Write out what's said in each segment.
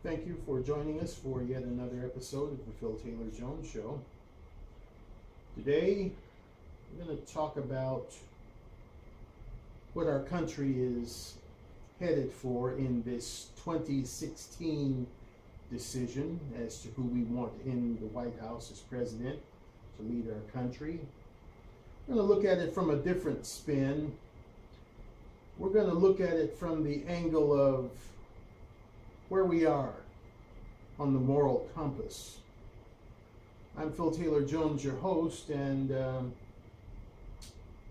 Thank you for joining us for yet another episode of the Phil Taylor Jones Show. Today, we're going to talk about what our country is headed for in this 2016 decision as to who we want in the White House as president to lead our country. We're going to look at it from a different spin. We're going to look at it from the angle of where we are on the moral compass. I'm Phil Taylor Jones, your host, and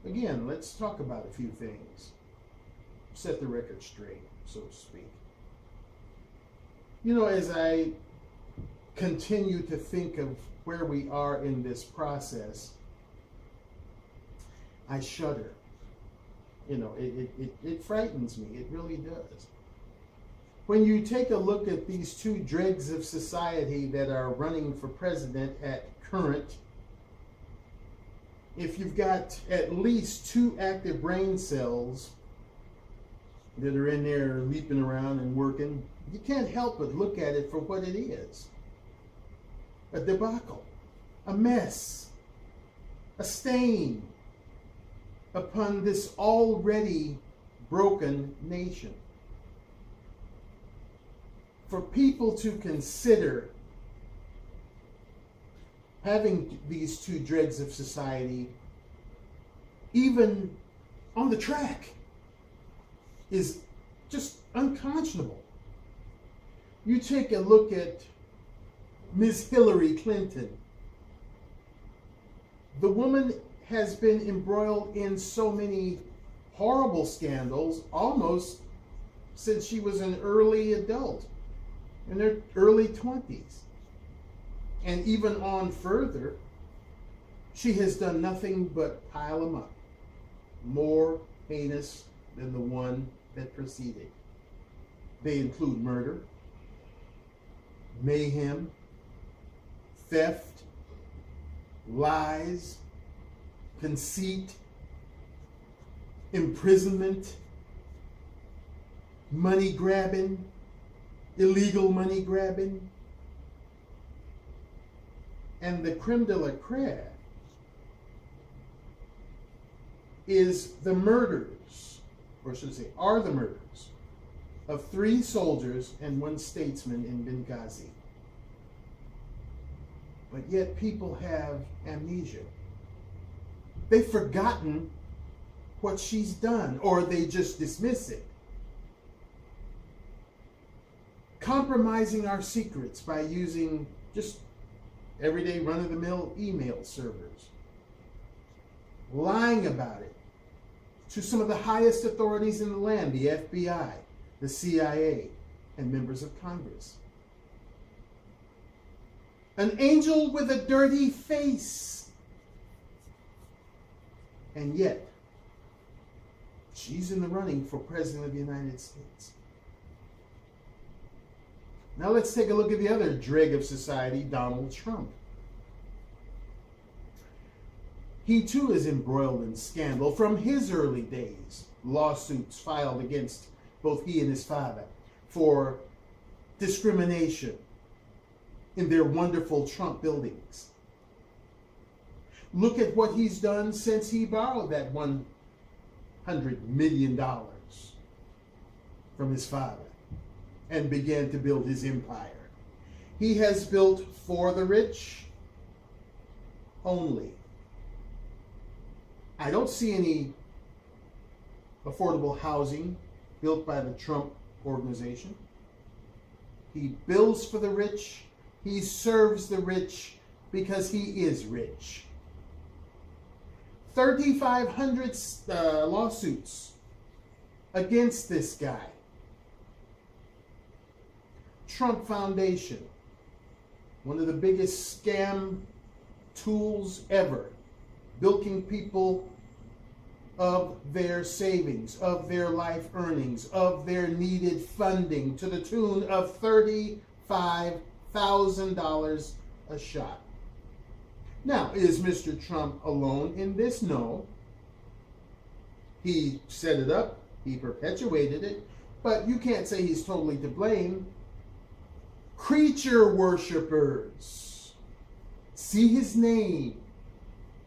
again, let's talk about a few things. Set the record straight, so to speak. You know, as I continue to think of where we are in this process, I shudder. You know, it frightens me. It really does. When you take a look at these two dregs of society that are running for president at current, if you've got at least two active brain cells that are in there leaping around and working, you can't help but look at it for what it is. A debacle, a mess, a stain upon this already broken nation. For people to consider having these two dregs of society even on the track is just unconscionable. You take a look at Ms. Hillary Clinton. The woman has been embroiled in so many horrible scandals almost since she was an early adult, in their early 20s. And even on further, she has done nothing but pile them up, more heinous than the one that preceded. They include murder, mayhem, theft, lies, conceit, imprisonment, money grabbing, illegal money grabbing, and the creme de la creme is the murders, or should I say, are the murders of 3 soldiers and 1 statesman in Benghazi. But yet people have amnesia. They've forgotten what she's done, or they just dismiss it. Compromising our secrets by using just everyday run-of-the-mill email servers. Lying about it to some of the highest authorities in the land, the FBI, the CIA, and members of Congress. An angel with a dirty face. And yet, she's in the running for President of the United States. Now let's take a look at the other dreg of society, Donald Trump. He too is embroiled in scandal from his early days. Lawsuits filed against both he and his father for discrimination in their wonderful Trump buildings. Look at what he's done since he borrowed that $100 million from his father and began to build his empire. He has built for the rich only. I don't see any affordable housing built by the Trump organization. He builds for the rich. He serves the rich because he is rich. 3,500 lawsuits against this guy. Trump Foundation, one of the biggest scam tools ever, bilking people of their savings, of their life earnings, of their needed funding to the tune of $35,000 a shot. Now, is Mr. Trump alone in this? No. He set it up, he perpetuated it, but you can't say he's totally to blame. Creature worshipers see his name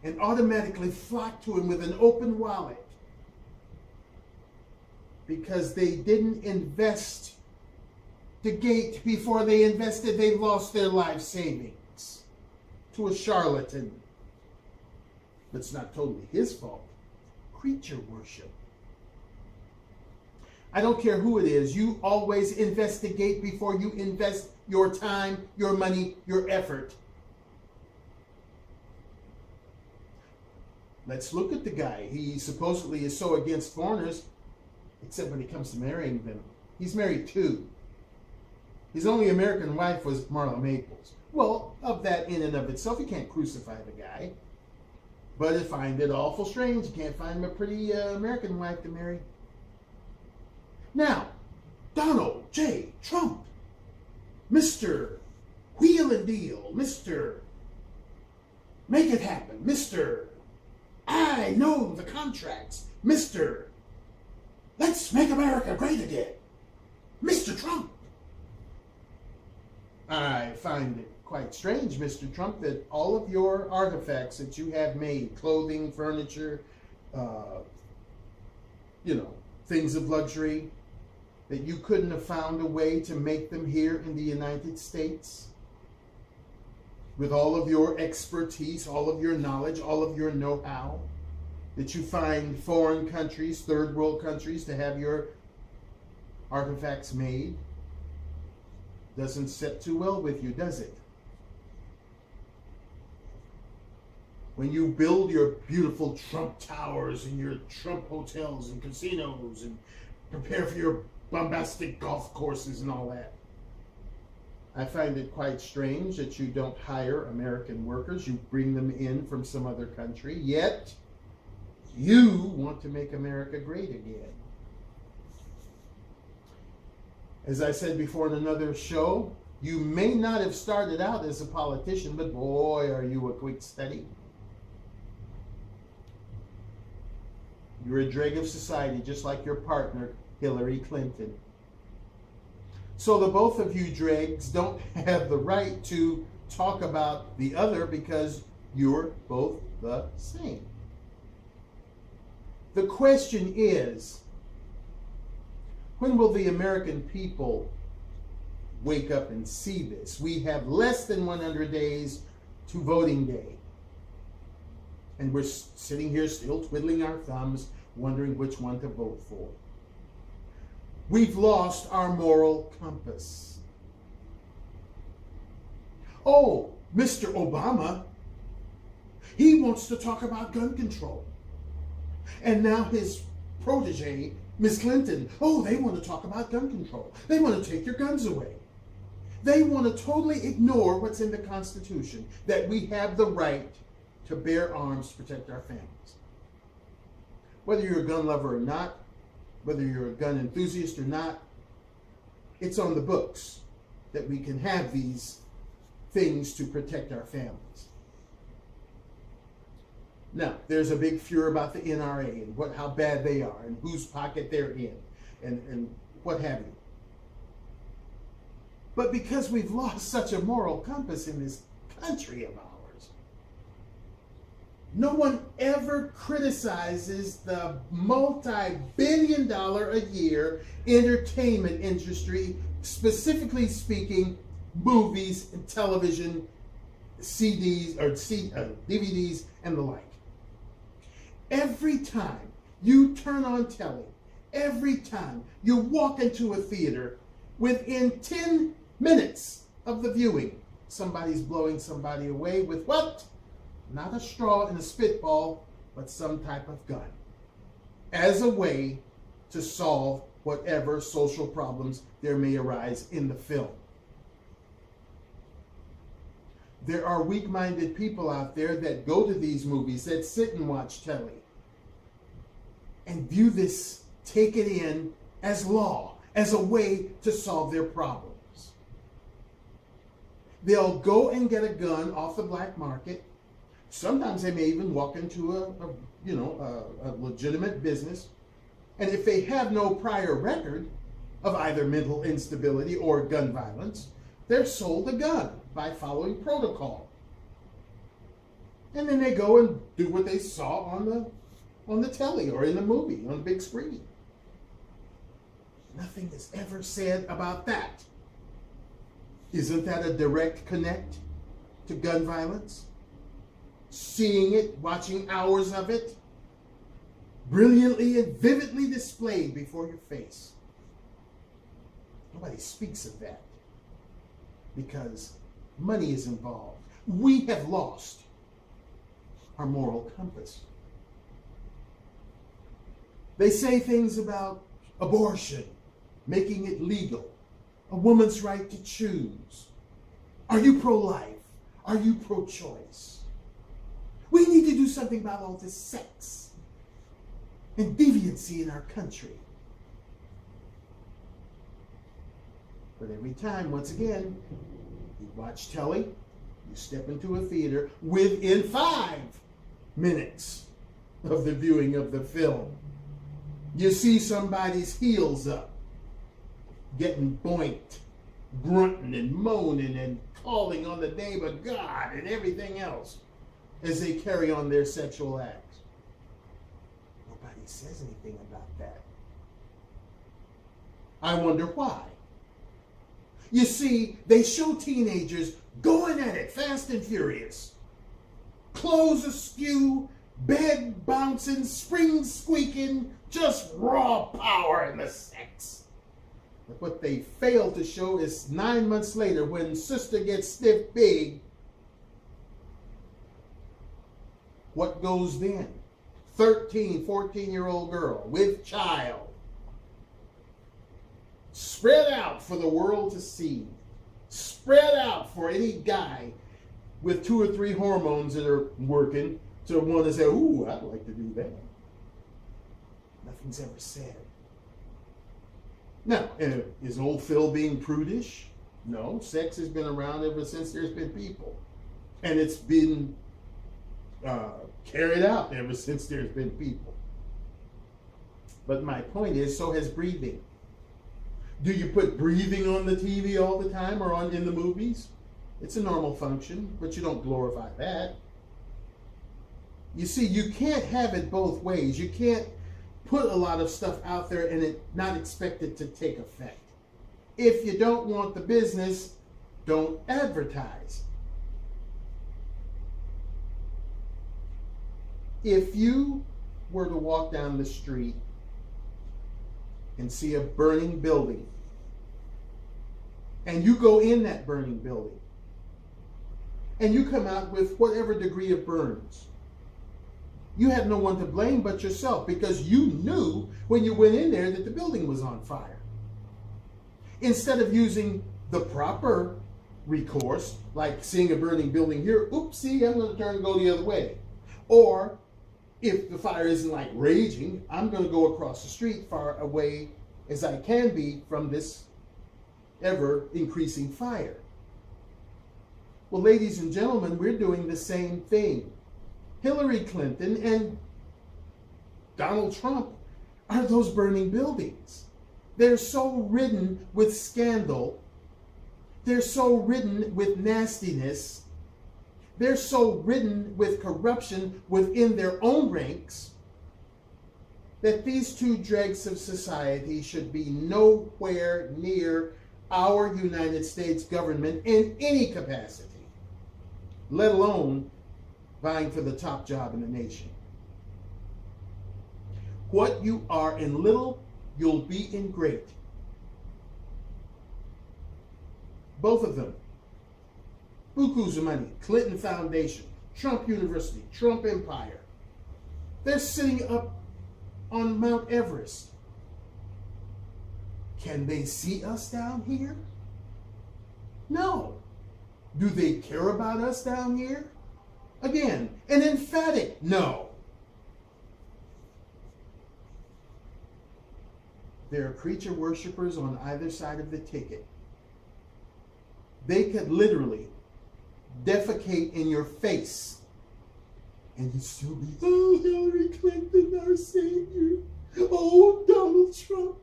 and automatically flock to him with an open wallet because they didn't invest the gate before they invested. They lost their life savings to a charlatan. But it's not totally his fault. Creature worship. I don't care who it is. You always investigate before you invest your time, your money, your effort. Let's look at the guy. He supposedly is so against foreigners, except when it comes to marrying them. He's married 2. His only American wife was Marla Maples. Well, of that in and of itself, you can't crucify the guy. But I find it awful strange. You can't find him a pretty American wife to marry. Now, Donald J. Trump, Mr. Wheel and Deal, Mr. Make It Happen, Mr. I Know the Contracts, Mr. Let's Make America Great Again, Mr. Trump. I find it quite strange, Mr. Trump, that all of your artifacts that you have made, clothing, furniture, things of luxury, that you couldn't have found a way to make them here in the United States with all of your expertise, all of your knowledge, all of your know-how, that you find foreign countries, third world countries, to have your artifacts made. Doesn't sit too well with you, does it? When you build your beautiful Trump towers and your Trump hotels and casinos and prepare for your bombastic golf courses and all that. I find it quite strange that you don't hire American workers. You bring them in from some other country, yet you want to make America great again. As I said before in another show, you may not have started out as a politician, but boy, are you a quick study. You're a dreg of society, just like your partner, Hillary Clinton. So the both of you dregs don't have the right to talk about the other because you're both the same. The question is, when will the American people wake up and see this? We have less than 100 days to voting day. And we're sitting here still twiddling our thumbs, wondering which one to vote for. We've lost our moral compass. Oh, Mr. Obama, he wants to talk about gun control. And now his protege, Ms. Clinton, oh, they want to talk about gun control. They want to take your guns away. They want to totally ignore what's in the Constitution, that we have the right to bear arms to protect our families. Whether you're a gun lover or not, whether you're a gun enthusiast or not, it's on the books that we can have these things to protect our families. Now, there's a big furor about the NRA and how bad they are and whose pocket they're in and what have you. But because we've lost such a moral compass in this country of ours, no one ever criticizes the multi-billion-dollar a year entertainment industry, specifically speaking, movies and television, CDs or DVDs and the like. Every time you turn on telly, every time you walk into a theater, within 10 minutes of the viewing, somebody's blowing somebody away with what? Not a straw and a spitball, but some type of gun, as a way to solve whatever social problems there may arise in the film. There are weak-minded people out there that go to these movies, that sit and watch telly, and view this, take it in as law, as a way to solve their problems. They'll go and get a gun off the black market. Sometimes they may even walk into a legitimate business, and if they have no prior record of either mental instability or gun violence, they're sold a gun by following protocol. And then they go and do what they saw on the telly or in the movie, on the big screen. Nothing is ever said about that. Isn't that a direct connect to gun violence? Seeing it, watching hours of it, brilliantly and vividly displayed before your face. Nobody speaks of that because money is involved. We have lost our moral compass. They say things about abortion, making it legal, a woman's right to choose. Are you pro-life? Are you pro-choice? We need to do something about all this sex and deviancy in our country. But every time, once again, you watch telly, you step into a theater, within 5 minutes of the viewing of the film, you see somebody's heels up, getting boinked, grunting and moaning and calling on the name of God and everything else as they carry on their sexual acts. Nobody says anything about that. I wonder why. You see, they show teenagers going at it fast and furious. Clothes askew, bed bouncing, springs squeaking, just raw power in the sex. But what they fail to show is 9 months later when sister gets stiff big, what goes then? 13, 14-year-old girl with child. Spread out for the world to see. Spread out for any guy with 2 or 3 hormones that are working to want to say, ooh, I'd like to do that. Nothing's ever said. Now, is old Phil being prudish? No, sex has been around ever since there's been people. And it's been carried out ever since there's been people. But my point is, so has breathing. Do you put breathing on the TV all the time or in the movies? It's a normal function, but you don't glorify that. You see, you can't have it both ways. You can't put a lot of stuff out there and it not expect it to take effect. If you don't want the business, don't advertise. If you were to walk down the street and see a burning building, and you go in that burning building, and you come out with whatever degree of burns, you had no one to blame but yourself, because you knew when you went in there that the building was on fire. Instead of using the proper recourse, like seeing a burning building here, oopsie, I'm going to turn and go the other way. Or if the fire isn't like raging, I'm going to go across the street far away as I can be from this ever increasing fire. Well, ladies and gentlemen, we're doing the same thing. Hillary Clinton and Donald Trump are those burning buildings. They're so ridden with scandal. They're so ridden with nastiness. They're so ridden with corruption within their own ranks that these 2 dregs of society should be nowhere near our United States government in any capacity, let alone vying for the top job in the nation. What you are in little, you'll be in great. Both of them. Bukus of money. Clinton Foundation, Trump University, Trump Empire. They're sitting up on Mount Everest. Can they see us down here? No. Do they care about us down here? Again, an emphatic no. There are creature worshipers on either side of the ticket. They could literally defecate in your face and you still be, oh, Hillary Clinton, our savior. Oh, Donald Trump,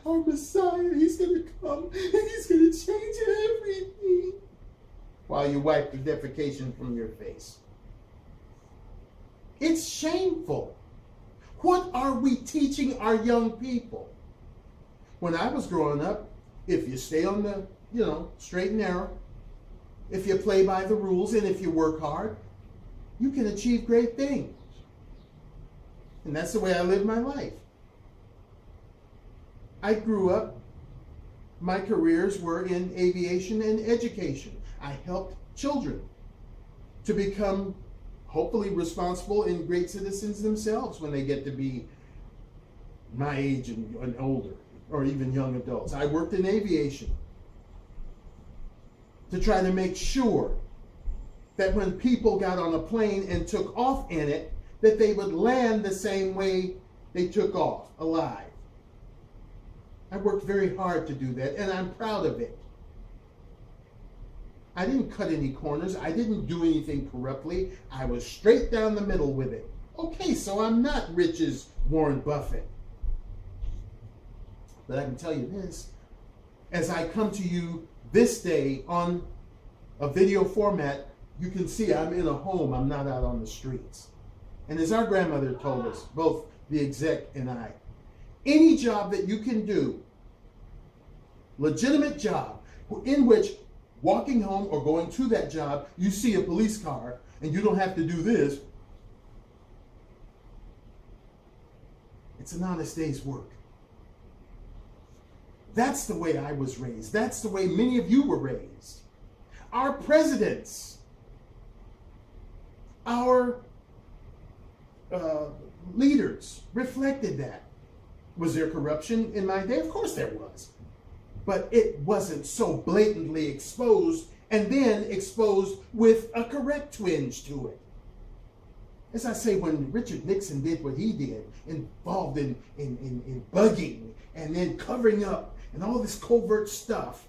our Messiah, he's going to come and he's going to change everything. While you wipe the defecation from your face. It's shameful. What are we teaching our young people? When I was growing up, if you stay on the, straight and narrow, if you play by the rules and if you work hard, you can achieve great things. And that's the way I live my life. I grew up, my careers were in aviation and education. I helped children to become hopefully responsible and great citizens themselves when they get to be my age and older, or even young adults. I worked in aviation to try to make sure that when people got on a plane and took off in it, that they would land the same way they took off, alive. I worked very hard to do that, and I'm proud of it. I didn't cut any corners. I didn't do anything corruptly. I was straight down the middle with it. Okay, so I'm not rich as Warren Buffett. But I can tell you this, as I come to you this day on a video format, you can see I'm in a home. I'm not out on the streets. And as our grandmother told us, both the exec and I, any job that you can do, legitimate job, in which walking home or going to that job, you see a police car and you don't have to do this, it's an honest day's work. That's the way I was raised. That's the way many of you were raised. Our presidents, our leaders reflected that. Was there corruption in my day? Of course there was. But it wasn't so blatantly exposed and then exposed with a correct twinge to it. As I say, when Richard Nixon did what he did, involved in bugging and then covering up and all this covert stuff,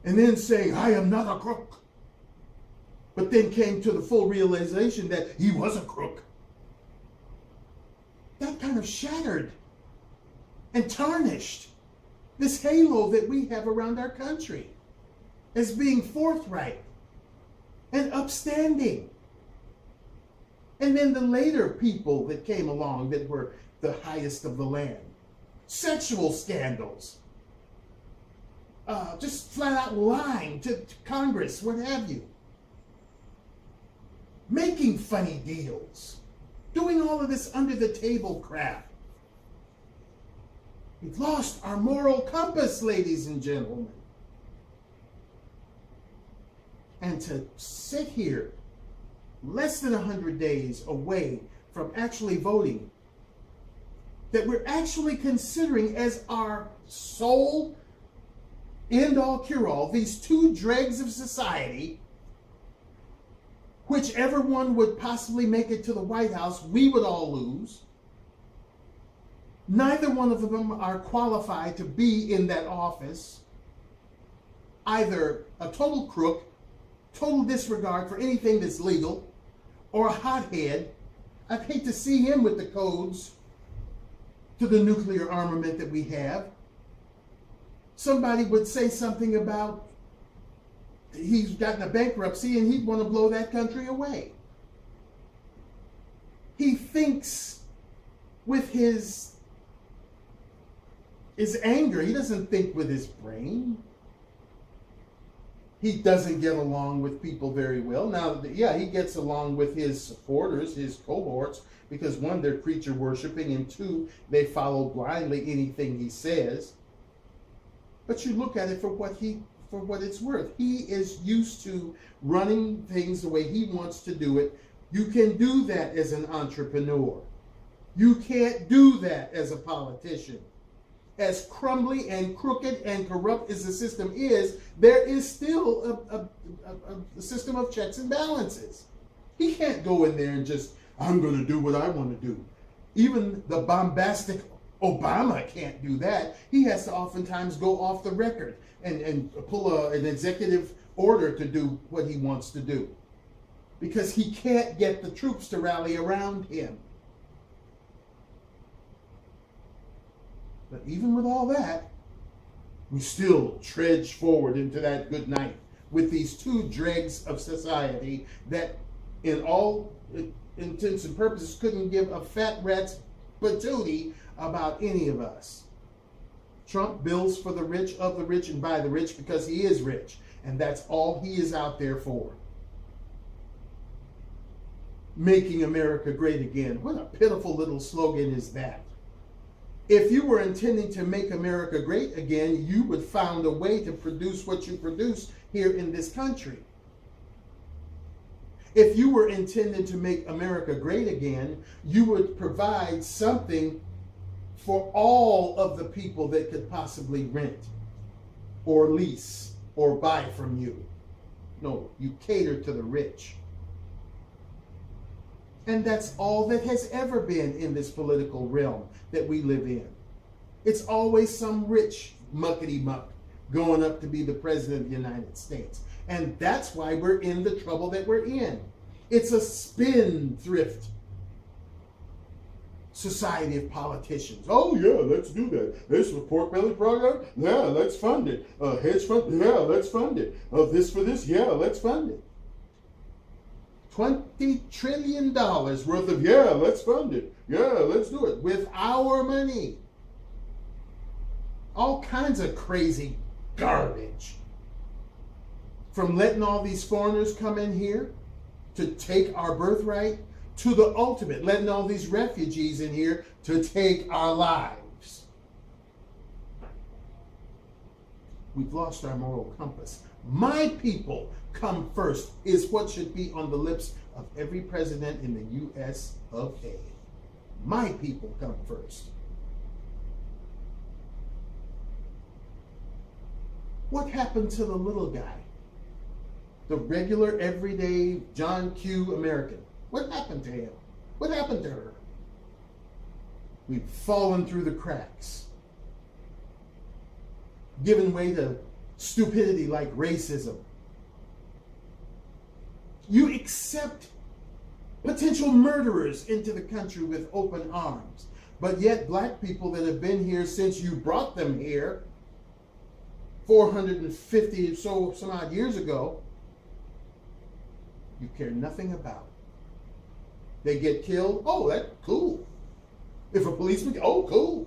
and then saying, I am not a crook, but then came to the full realization that he was a crook, that kind of shattered and tarnished this halo that we have around our country as being forthright and upstanding. And then the later people that came along that were the highest of the land. Sexual scandals. Just flat out lying to Congress, what have you. Making funny deals. Doing all of this under the table crap. We've lost our moral compass, ladies and gentlemen. And to sit here less than 100 days away from actually voting, that we're actually considering as our sole end-all cure-all, these two dregs of society, whichever one would possibly make it to the White House, we would all lose. Neither one of them are qualified to be in that office. Either a total crook, total disregard for anything that's legal, or a hothead. I'd hate to see him with the codes to the nuclear armament that we have. Somebody would say something about he's gotten a bankruptcy and he'd want to blow that country away. He thinks with his anger. He doesn't think with his brain. He doesn't get along with people very well. Now, yeah, he gets along with his supporters, his cohorts, because one, they're creature worshiping, and two, they follow blindly anything he says. But you look at it for what it's worth. He is used to running things the way he wants to do it. You can do that as an entrepreneur. You can't do that as a politician. As crumbly and crooked and corrupt as the system is, there is still a system of checks and balances. He can't go in there and just, I'm going to do what I want to do. Even the bombastic Obama can't do that. He has to oftentimes go off the record and pull an executive order to do what he wants to do, because he can't get the troops to rally around him. But even with all that, we still trudge forward into that good night with these two dregs of society that, in all intents and purposes, couldn't give a fat rat's patootie about any of us. Trump bills for the rich, of the rich, and by the rich because he is rich. And that's all he is out there for. Making America great again. What a pitiful little slogan is that. If you were intending to make America great again, you would find a way to produce what you produce here in this country. If you were intended to make America great again, you would provide something for all of the people that could possibly rent or lease or buy from you. No, you cater to the rich. And that's all that has ever been in this political realm that we live in. It's always some rich muckety-muck going up to be the president of the United States. And that's why we're in the trouble that we're in. It's a spendthrift society of politicians. Oh yeah, let's do that. This for pork belly program? Yeah, let's fund it. Hedge fund? Yeah, let's fund it. This for this? Yeah, let's fund it. $20 trillion worth of, yeah, let's fund it. Yeah, let's do it with our money. All kinds of crazy garbage. From letting all these foreigners come in here to take our birthright, to the ultimate, letting all these refugees in here to take our lives. We've lost our moral compass. My people come first is what should be on the lips of every president in the U.S. of A. My people come first. What happened to the little guy? The regular, everyday John Q. American. What happened to him? What happened to her? We've fallen through the cracks. Given way to stupidity like racism. You accept potential murderers into the country with open arms. But yet black people that have been here since you brought them here 450 or so some odd years ago, you care nothing about. They get killed, oh, that's cool. If a policeman, oh, cool.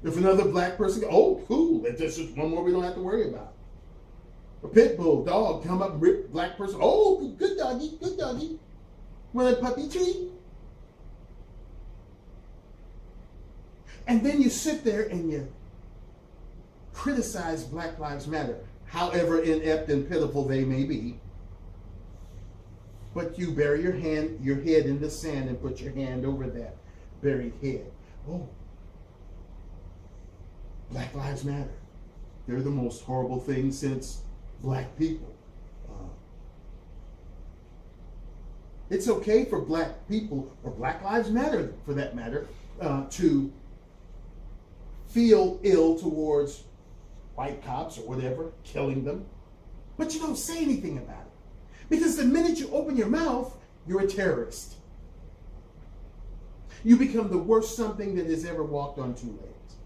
If another black person, oh, cool. That's just one more we don't have to worry about. A pit bull dog come up and rip black person, oh, good doggy, good doggy. Want a puppy treat? And then you sit there and you criticize Black Lives Matter, however inept and pitiful they may be. But you bury your head in the sand and put your hand over that buried head. Oh, Black Lives Matter. They're the most horrible thing since black people. It's okay for black people, or Black Lives Matter for that matter, to feel ill towards white cops or whatever, killing them. But you don't say anything about it. Because the minute you open your mouth, you're a terrorist. You become the worst something that has ever walked on two legs.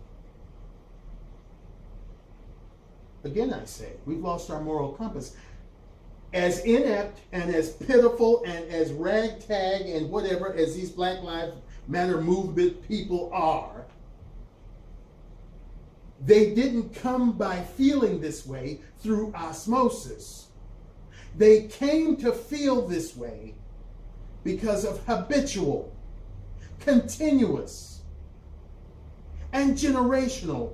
Again, I say, we've lost our moral compass. As inept and as pitiful and as ragtag and whatever as these Black Lives Matter movement people are, they didn't come by feeling this way through osmosis. They came to feel this way because of habitual, continuous, and generational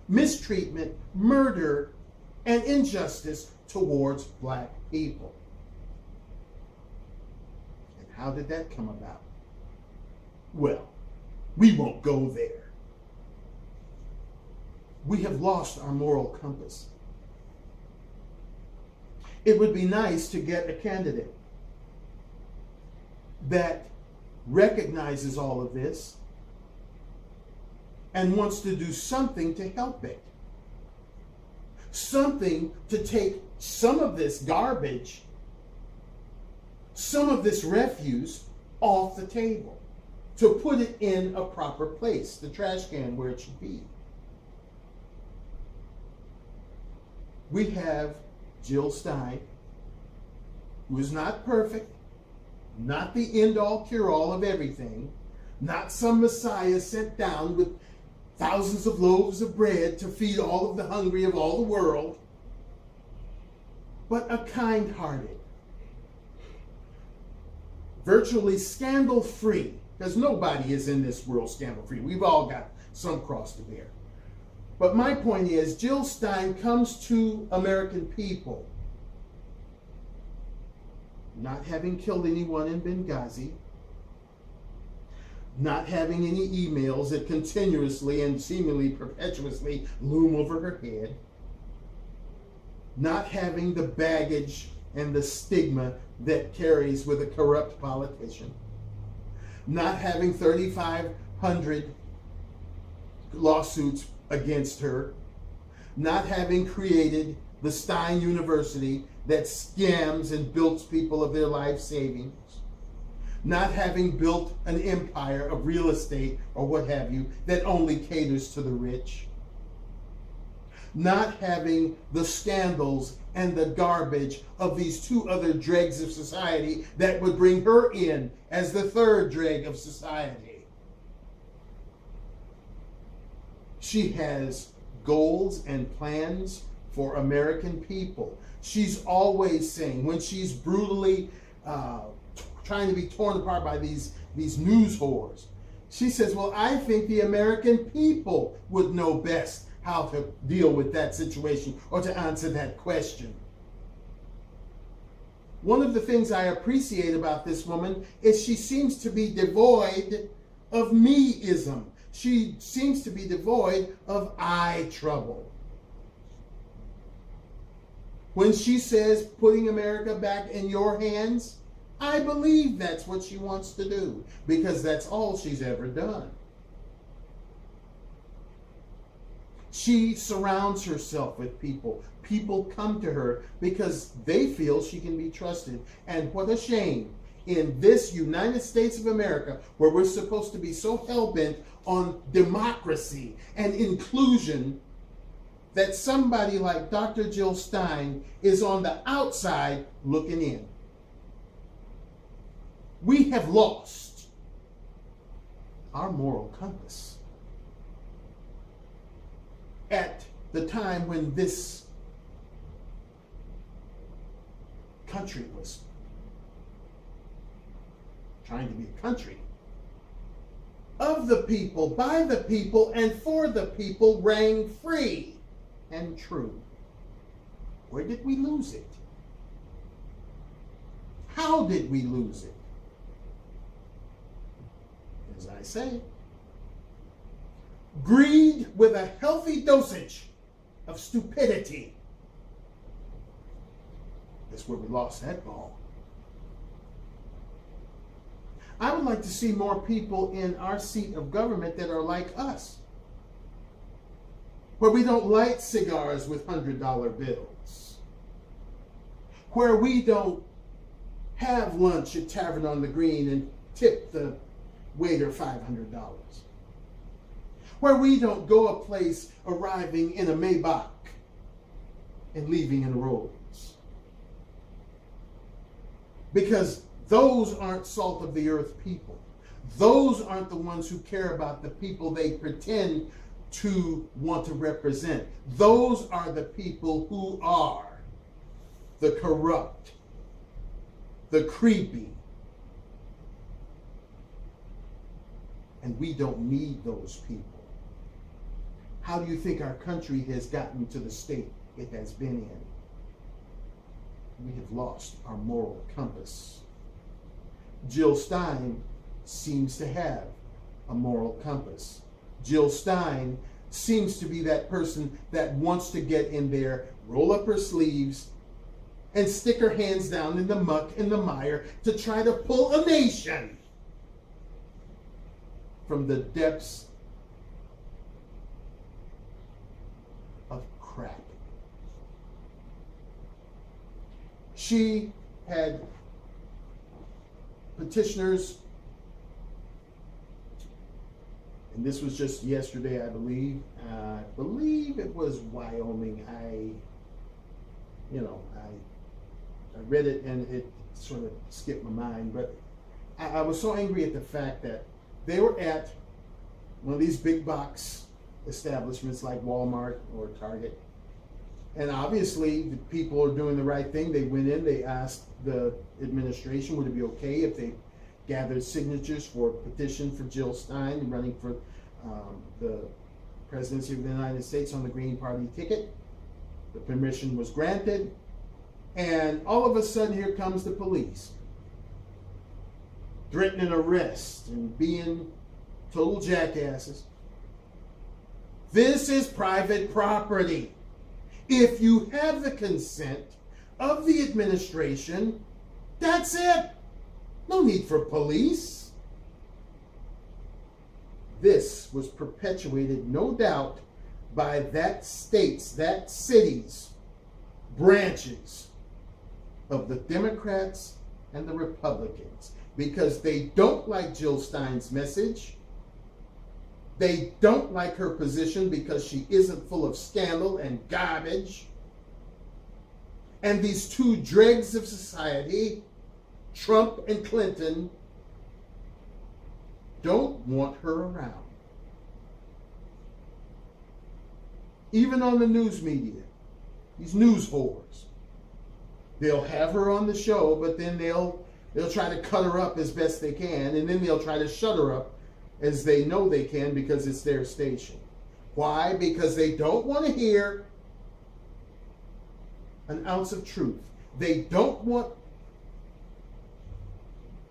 mistreatment, murder, and injustice towards black people. And how did that come about? Well, we won't go there. We have lost our moral compass. It would be nice to get a candidate that recognizes all of this and wants to do something to help it. Something to take some of this garbage, some of this refuse off the table. to put it in a proper place, the trash can where it should be. We have Jill Stein, who is not perfect, not the end-all, cure-all of everything, not some Messiah sent down with thousands of loaves of bread to feed all of the hungry of all the world, but a kind-hearted, virtually scandal-free, because nobody is in this world scandal-free. We've all got some cross to bear. But my point is, Jill Stein comes to American people not having killed anyone in Benghazi, not having any emails that continuously and seemingly perpetuously loom over her head, not having the baggage and the stigma that carries with a corrupt politician, not having 3,500 lawsuits against her, not having created the Stein University that scams and bilks people of their life savings, not having built an empire of real estate or what have you that only caters to the rich, not having the scandals and the garbage of these two other dregs of society that would bring her in as the third dreg of society. She has goals and plans for American people. She's always saying, when she's brutally trying to be torn apart by these news whores, she says, well, I think the American people would know best how to deal with that situation or to answer that question. One of the things I appreciate about this woman is she seems to be devoid of me-ism. She seems to be devoid of I trouble. When she says putting America back in your hands, I believe that's what she wants to do, because that's all she's ever done. She surrounds herself with people. People come to her because they feel she can be trusted. And what a shame in this United States of America, where we're supposed to be so hell-bent on democracy and inclusion, that somebody like Dr. Jill Stein is on the outside looking in. We have lost our moral compass at the time when this country was trying to be a country of the people, by the people, and for the people, rang free and true. Where did we lose it? How did we lose it? As I say, greed with a healthy dosage of stupidity. That's where we lost that ball. I would like to see more people in our seat of government that are like us, where we don't light cigars with $100 bills, where we don't have lunch at Tavern on the Green and tip the waiter $500, where we don't go a place arriving in a Maybach and leaving in a Rolls. Because those aren't salt of the earth people. Those aren't the ones who care about the people they pretend to want to represent. Those are the people who are the corrupt, the creepy. And we don't need those people. How do you think our country has gotten to the state it has been in? We have lost our moral compass. Jill Stein seems to have a moral compass. Jill Stein seems to be that person that wants to get in there, roll up her sleeves, and stick her hands down in the muck and the mire to try to pull a nation from the depths of crap. She had petitioners and this was just yesterday, I believe. I believe it was Wyoming. I read it and it sort of skipped my mind, but I was so angry at the fact that they were at one of these big box establishments like Walmart or Target. And obviously the people are doing the right thing. They went in, they asked the administration, would it be okay if they gathered signatures for a petition for Jill Stein running for the presidency of the United States on the Green Party ticket. The permission was granted. And all of a sudden, here comes the police, threatening arrest and being total jackasses. This is private property. If you have the consent of the administration, that's it. No need for police. This was perpetuated, no doubt, by that state's, that city's branches of the Democrats and the Republicans, because they don't like Jill Stein's message. They don't like her position because she isn't full of scandal and garbage. And these two dregs of society, Trump and Clinton, don't want her around. Even on the news media, these news whores, they'll have her on the show, but then they'll try to cut her up as best they can, and then they'll try to shut her up as they know they can because it's their station. Why? Because they don't want to hear an ounce of truth. They don't want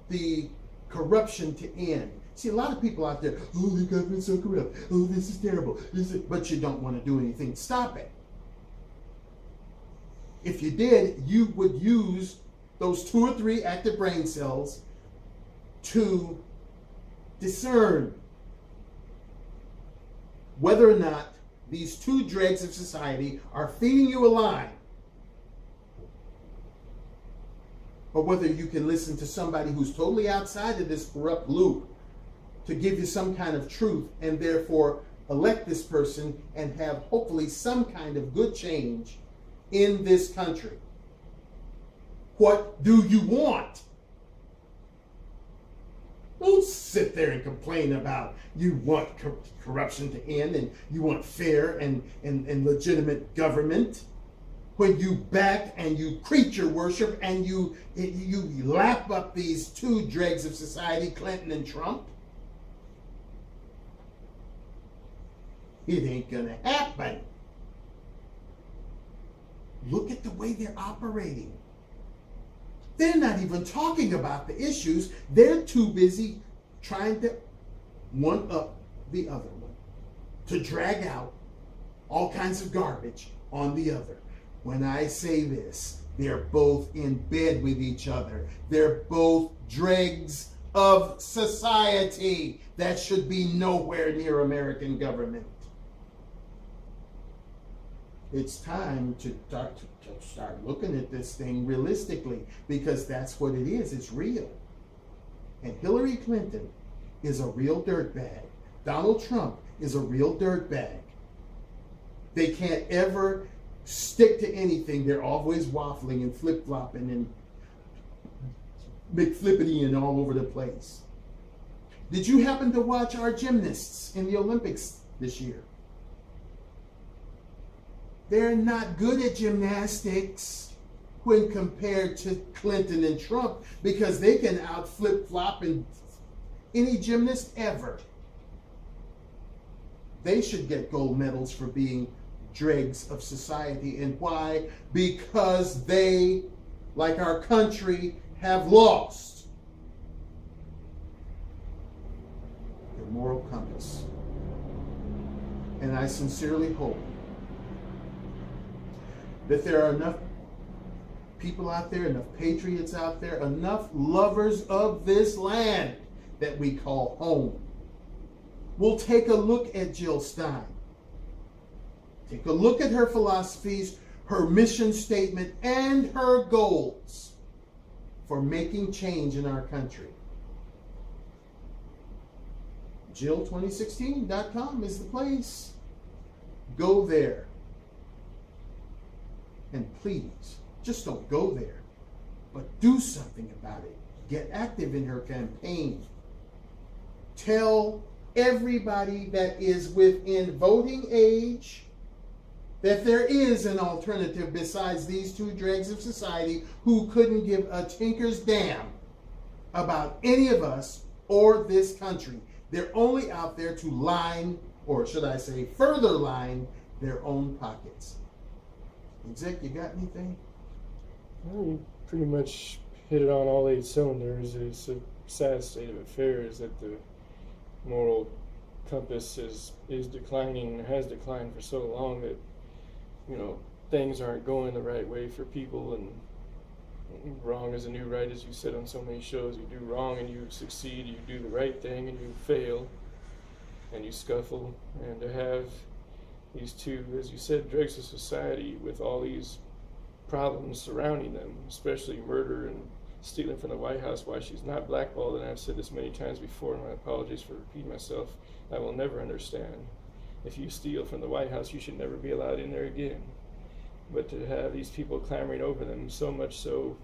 the corruption to end. See, a lot of people out there, oh, the government's so corrupt. Oh, this is terrible. But you don't want to do anything to stop it. If you did, you would use those 2 or 3 active brain cells to discern whether or not these two dregs of society are feeding you a lie, or whether you can listen to somebody who's totally outside of this corrupt loop to give you some kind of truth, and therefore elect this person and have hopefully some kind of good change in this country. What do you want? Don't sit there and complain about you want corruption to end and you want fair and legitimate government, when you back and you creature worship and you lap up these two dregs of society, Clinton and Trump. It ain't gonna happen. Look at the way they're operating. They're not even talking about the issues. They're too busy trying to one up the other one, to drag out all kinds of garbage on the other. When I say this, they're both in bed with each other. They're both dregs of society that should be nowhere near American government. It's time to start looking at this thing realistically, because that's what it is. It's real. And Hillary Clinton is a real dirtbag. Donald Trump is a real dirtbag. They can't ever stick to anything. They're always waffling and flip-flopping and McFlippity and all over the place. Did you happen to watch our gymnasts in the Olympics this year? They're not good at gymnastics when compared to Clinton and Trump, because they can out flip-flop and any gymnast ever. They should get gold medals for being dregs of society. And why? Because they, like our country, have lost their moral compass. And I sincerely hope that there are enough people out there, enough patriots out there, enough lovers of this land that we call home. We'll take a look at Jill Stein. Take a look at her philosophies, her mission statement, and her goals for making change in our country. Jill2016.com is the place. Go there. And please, just don't go there, but do something about it. Get active in her campaign. Tell everybody that is within voting age that there is an alternative besides these two dregs of society who couldn't give a tinker's damn about any of us or this country. They're only out there to line, or should I say further line, their own pockets. Exec, you got anything? Well, you pretty much hit it on all 8 cylinders. It's a sad state of affairs that the moral compass is declining and has declined for so long that, things aren't going the right way for people, and wrong is a new right, as you said on so many shows. You do wrong and you succeed, you do the right thing and you fail and you scuffle. And to have these two, as you said, dregs of society with all these problems surrounding them, especially murder and stealing from the White House, why she's not blackballed, and I've said this many times before, and my apologies for repeating myself, I will never understand. If you steal from the White House, you should never be allowed in there again. But to have these people clamoring over them, so much so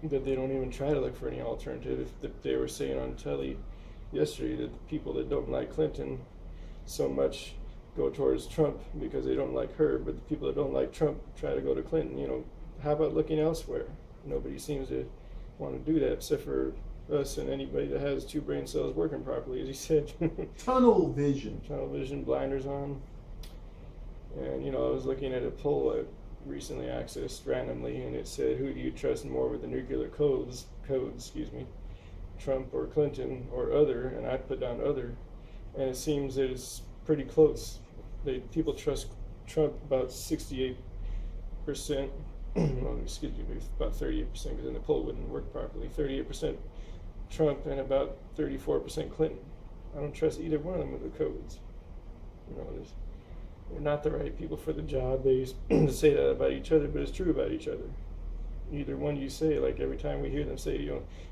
that they don't even try to look for any alternative. That they were saying on telly yesterday that the people that don't like Clinton so much go towards Trump because they don't like her, but the people that don't like Trump try to go to Clinton. How about looking elsewhere? Nobody seems to want to do that except for us and anybody that has 2 brain cells working properly, as he said. Tunnel vision. Tunnel vision, blinders on. And, I was looking at a poll I recently accessed randomly, and it said, who do you trust more with the nuclear codes, Trump or Clinton or other? And I put down other. And it seems that it's pretty close. People trust Trump about 68%, well, excuse me, about 38%, because then the poll wouldn't work properly. 38% Trump and about 34% Clinton. I don't trust either one of them with the codes. They're not the right people for the job. They used to say that about each other, but it's true about each other. Either one you say, like every time we hear them say,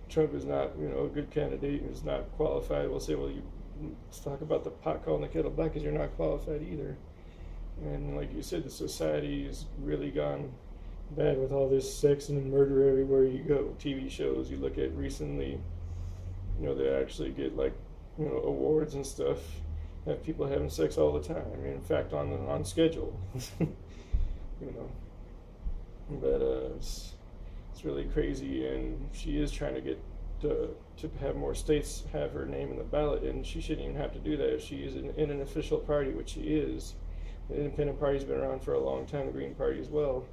Trump is not, a good candidate and is not qualified, we'll say, well, let's talk about the pot calling the kettle black, because you're not qualified either. And like you said, the society has really gone bad with all this sex and murder everywhere you go. TV shows you look at recently, they actually get awards and stuff. Have people having sex all the time. In fact, on schedule. But it's really crazy, and she is trying to get to have more states have her name in the ballot, and she shouldn't even have to do that if she is in an official party, which she is. The Independent Party's been around for a long time, the Green Party as well.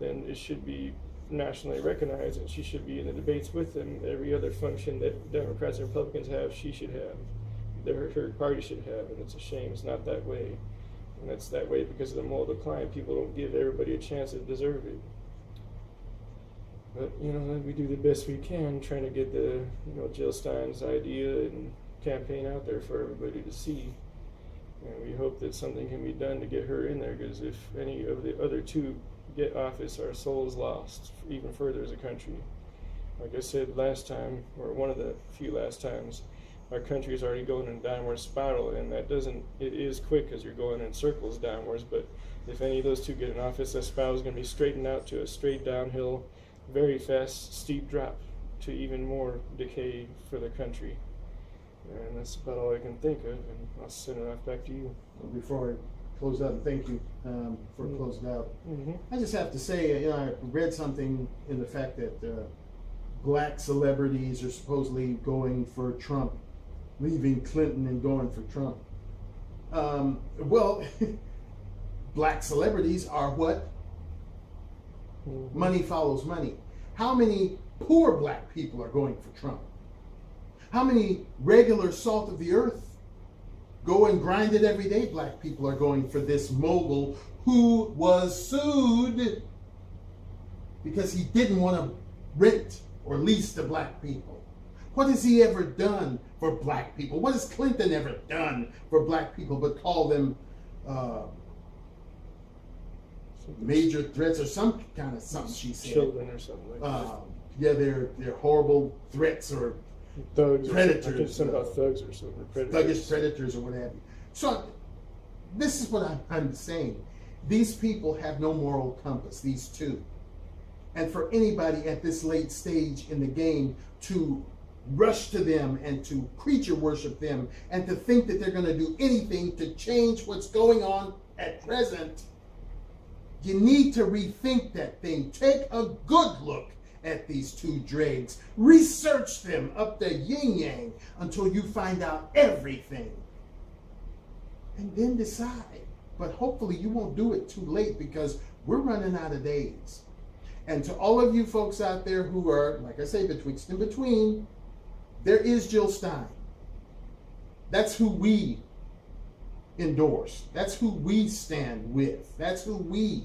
Then it should be nationally recognized, and she should be in the debates with them. Every other function that Democrats and Republicans have, she should have. Her party should have, and it's a shame it's not that way. And it's that way because of the moral decline. People don't give everybody a chance to deserve it. But, we do the best we can trying to get the, Jill Stein's idea and campaign out there for everybody to see. And we hope that something can be done to get her in there, because if any of the other 2 get office, our soul is lost even further as a country. Like I said last time, or one of the few last times, our country is already going in a downward spiral, and it is quick because you're going in circles downwards, but if any of those 2 get in office, that spiral is going to be straightened out to a straight downhill, very fast, steep drop to even more decay for the country. And that's about all I can think of, and I'll send it off back to you. Before I close out, and thank you for closing out. Mm-hmm. I just have to say, I read something in the fact that black celebrities are supposedly going for Trump, leaving Clinton and going for Trump. Well, black celebrities are what? Mm-hmm. Money follows money. How many poor black people are going for Trump? How many regular salt of the earth, go and grind it every day black people are going for this mogul who was sued because he didn't want to rent or lease to black people? What has he ever done for black people? What has Clinton ever done for black people but call them major threats or some kind of something she said? Children or something like that. Yeah, they're horrible threats or thugs. predators, I think something about thugs or something. thuggish predators or what have you. So this is what I'm saying. These people have no moral compass, these two. And for anybody at this late stage in the game to rush to them and to creature worship them and to think that they're going to do anything to change what's going on at present, you need to rethink that thing. Take a good look at these two dregs. Research them up the yin-yang until you find out everything. And then decide. But hopefully you won't do it too late, because we're running out of days. And to all of you folks out there who are, like I say, betwixt and between, there is Jill Stein. That's who we endorse. That's who we stand with. That's who we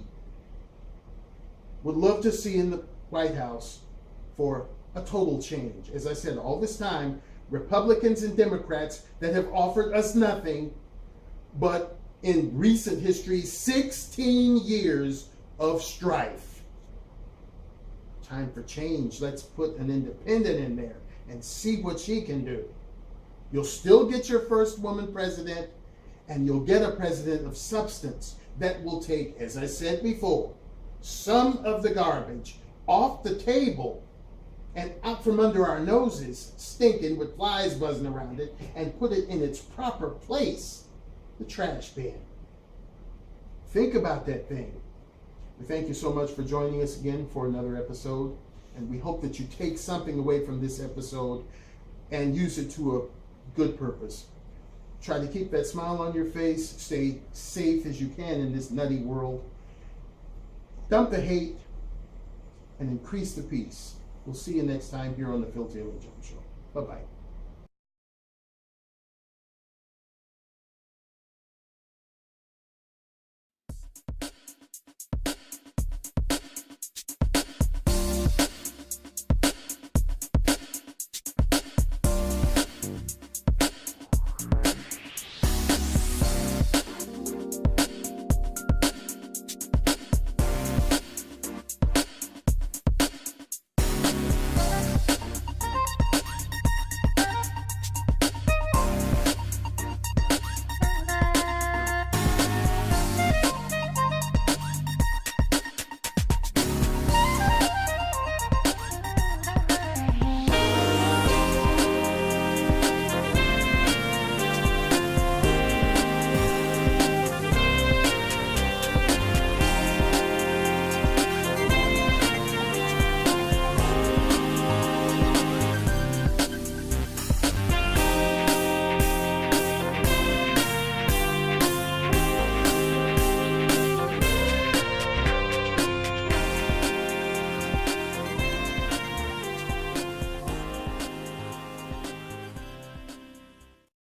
would love to see in the White House for a total change. As I said, all this time, Republicans and Democrats that have offered us nothing but, in recent history, 16 years of strife. Time for change. Let's put an independent in there and see what she can do. You'll still get your first woman president, and you'll get a president of substance that will take, as I said before, some of the garbage off the table and out from under our noses, stinking with flies buzzing around it, and put it in its proper place, the trash bin. Think about that thing. We thank you so much for joining us again for another episode, and we hope that you take something away from this episode and use it to a good purpose. Try to keep that smile on your face. Stay safe as you can in this nutty world. Dump the hate and increase the peace. We'll see you next time here on the Phil Taylor Jones Show. Bye-bye.